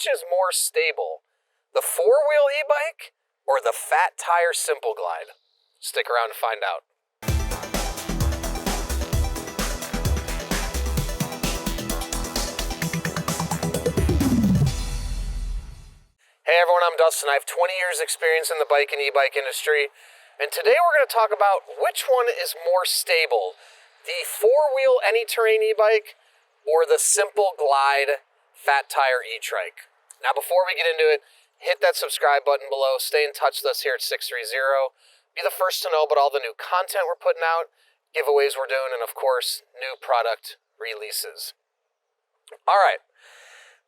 which is more stable, the four-wheel e-bike or the fat tire Simple Glide? Stick around to find out. Hey everyone, I'm Dustin. I have 20 years experience in the bike and e-bike industry, and today we're going to talk about which one is more stable, the four-wheel ANYterrain e-bike or the Simple Glide fat tire E-Trike. Now before we get into it, hit that subscribe button below, stay in touch with us here at Sixthreezero, be the first to know about all the new content we're putting out, giveaways we're doing, and of course, new product releases. Alright,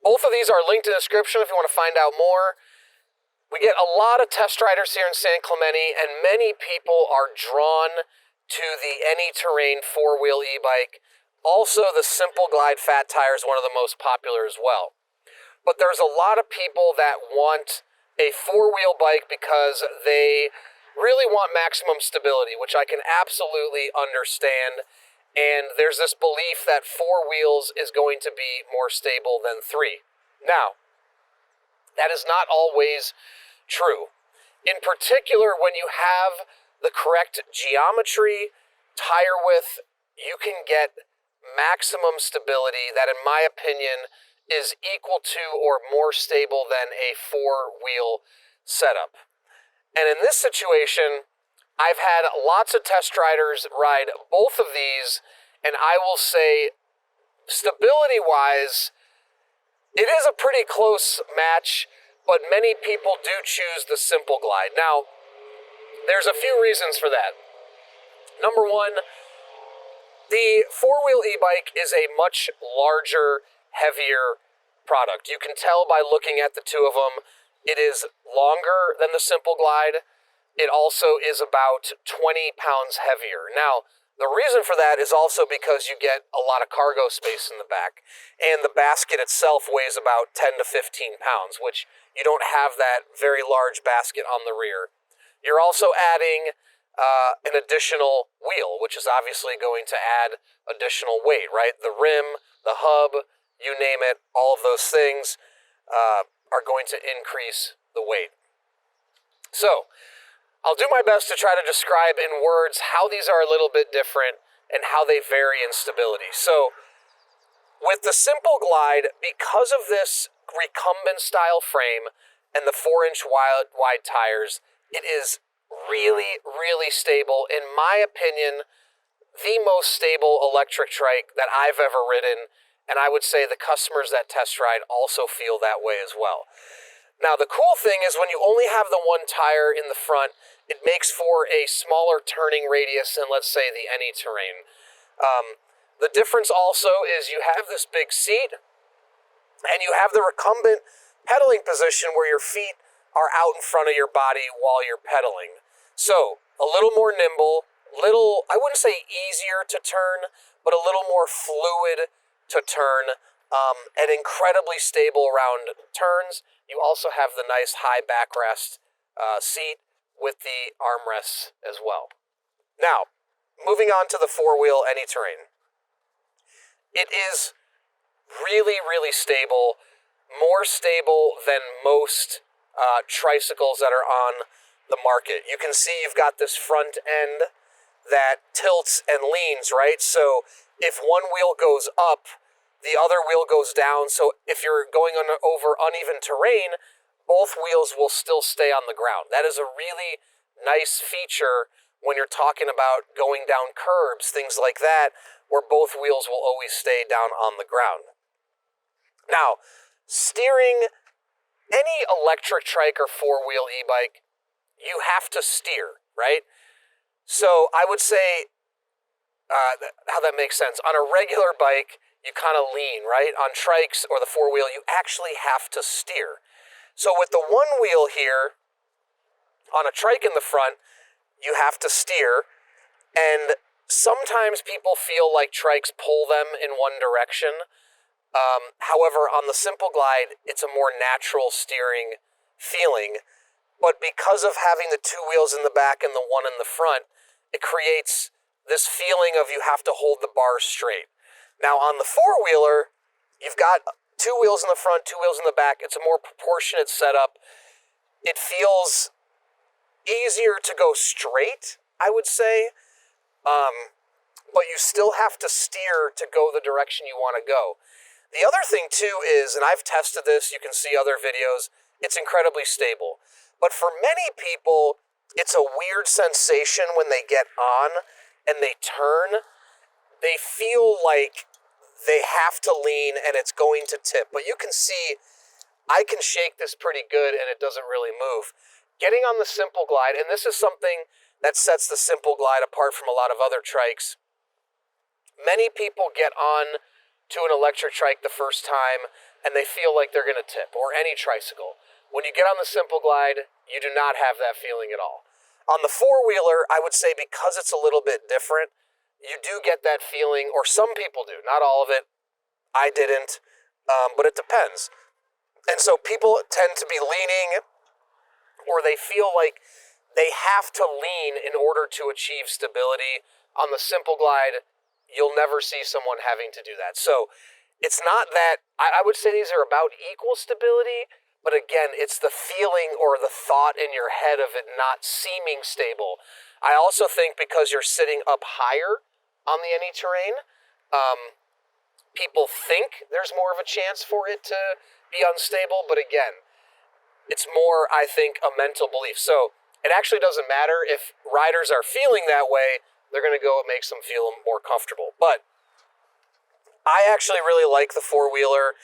both of these are linked in the description if you want to find out more. We get a lot of test riders here in San Clemente, and many people are drawn to the ANYterrain Four-Wheel E-Bike. Also, the Simple Glide fat tire is one of the most popular as well. But there's a lot of people that want a four-wheel bike because they really want maximum stability, which I can absolutely understand. And there's this belief that four wheels is going to be more stable than three. Now, that is not always true. In particular, when you have the correct geometry, tire width, you can get maximum stability that, in my opinion, is equal to or more stable than a four-wheel setup. And in this situation, I've had lots of test riders ride both of these, and I will say, stability-wise, it is a pretty close match, but many people do choose the Simple Glide. Now, there's a few reasons for that. Number one, the four-wheel e-bike is a much larger, heavier product. You can tell by looking at the two of them, it is longer than the Simple Glide. It also is about 20 pounds heavier. Now, the reason for that is also because you get a lot of cargo space in the back, and the basket itself weighs about 10 to 15 pounds, which you don't have that very large basket on the rear. You're also adding an additional wheel, which is obviously going to add additional weight, right? The rim, the hub, you name it, all of those things are going to increase the weight. So, I'll do my best to try to describe in words how these are a little bit different and how they vary in stability. So, with the Simple Glide, because of this recumbent style frame and the 4-inch wide tires, it is really, really stable. In my opinion, the most stable electric trike that I've ever ridden, and I would say the customers that test ride also feel that way as well. Now, the cool thing is when you only have the one tire in the front, it makes for a smaller turning radius than, let's say, the ANYterrain. The difference also is you have this big seat, and you have the recumbent pedaling position where your feet are out in front of your body while you're pedaling. So, a little more nimble, I wouldn't say easier to turn, but a little more fluid to turn, and incredibly stable around turns. You also have the nice high backrest seat with the armrests as well. Now, moving on to the four-wheel ANYterrain. It is really, really stable, more stable than most tricycles that are on the market. You can see you've got this front end that tilts and leans, right? So if one wheel goes up, the other wheel goes down. So if you're going over uneven terrain, both wheels will still stay on the ground. That is a really nice feature when you're talking about going down curbs, things like that, where both wheels will always stay down on the ground. Now, steering any electric trike or four-wheel e-bike, you have to steer, right? So I would say, how that makes sense, on a regular bike, you kind of lean, right? On trikes or the four-wheel, you actually have to steer. So with the one wheel here, on a trike in the front, you have to steer, and sometimes people feel like trikes pull them in one direction. However, on the Simple Glide, it's a more natural steering feeling, but because of having the two wheels in the back and the one in the front, it creates this feeling of you have to hold the bars straight. Now, on the four-wheeler, you've got 2 wheels in the front, 2 wheels in the back. It's a more proportionate setup. It feels easier to go straight, I would say, but you still have to steer to go the direction you want to go. The other thing, too, is, and I've tested this, you can see other videos, it's incredibly stable. But for many people, it's a weird sensation when they get on and they turn. They feel like they have to lean and it's going to tip. But you can see I can shake this pretty good and it doesn't really move. Getting on the Simple Glide, and this is something that sets the Simple Glide apart from a lot of other trikes. Many people get on to an electric trike the first time and they feel like they're going to tip, or any tricycle. When you get on the Simple Glide, you do not have that feeling at all. On the four-wheeler, I would say because it's a little bit different, you do get that feeling, or some people do, not all of it. I didn't, but it depends. And so people tend to be leaning, or they feel like they have to lean in order to achieve stability. On the Simple Glide, you'll never see someone having to do that. So it's not that, I would say these are about equal stability, but again, it's the feeling or the thought in your head of it not seeming stable. I also think because you're sitting up higher on the ANYterrain, people think there's more of a chance for it to be unstable, but again, it's more, I think, a mental belief. So it actually doesn't matter if riders are feeling that way, they're going to go, it makes them feel more comfortable. But I actually really like the four-wheeler.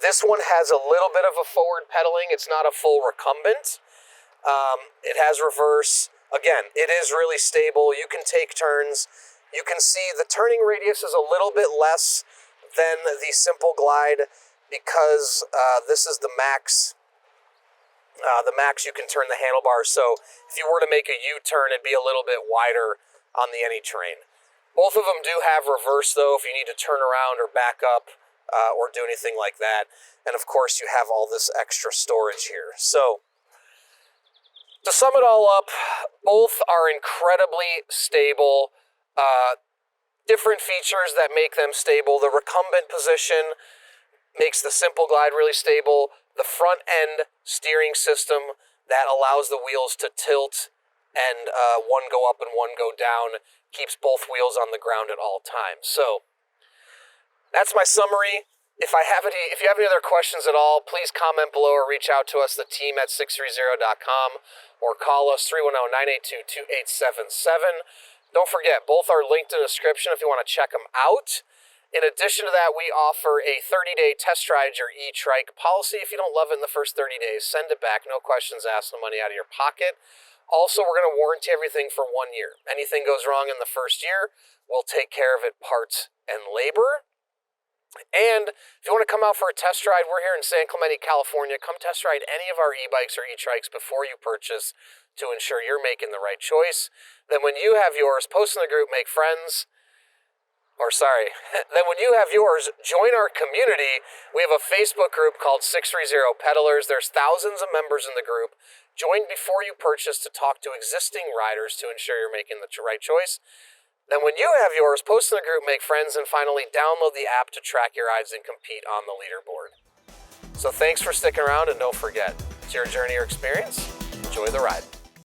This one has a little bit of a forward pedaling. It's not a full recumbent. It has reverse. Again, it is really stable. You can take turns. You can see the turning radius is a little bit less than the Simple Glide because this is the max. The max you can turn the handlebars. So if you were to make a U-turn, it'd be a little bit wider on the ANYterrain. Both of them do have reverse, though, if you need to turn around or back up or do anything like that. And, of course, you have all this extra storage here. So to sum it all up, both are incredibly stable. Different features that make them stable. The recumbent position makes the Simple Glide really stable. The front end steering system that allows the wheels to tilt and one go up and one go down keeps both wheels on the ground at all times. So that's my summary. If you have any other questions at all, please comment below or reach out to us, the team at Sixthreezero.com, or call us 310-982-2877. Don't forget, both are linked in the description if you want to check them out. In addition to that, we offer a 30-day test ride your E-Trike policy. If you don't love it in the first 30 days, send it back. No questions asked, no money out of your pocket. Also, we're going to warranty everything for 1 year. Anything goes wrong in the first year, we'll take care of it, parts and labor. And if you want to come out for a test ride, we're here in San Clemente, California. Come test ride any of our e-bikes or e-trikes before you purchase to ensure you're making the right choice. Then when you have yours, post in the group, make friends. Then when you have yours, join our community. We have a Facebook group called Sixthreezero Peddlers. There's thousands of members in the group. Join before you purchase to talk to existing riders to ensure you're making the right choice. Then when you have yours, post in the group, make friends, and finally download the app to track your rides and compete on the leaderboard. So thanks for sticking around, and don't forget, it's your journey or experience. Enjoy the ride.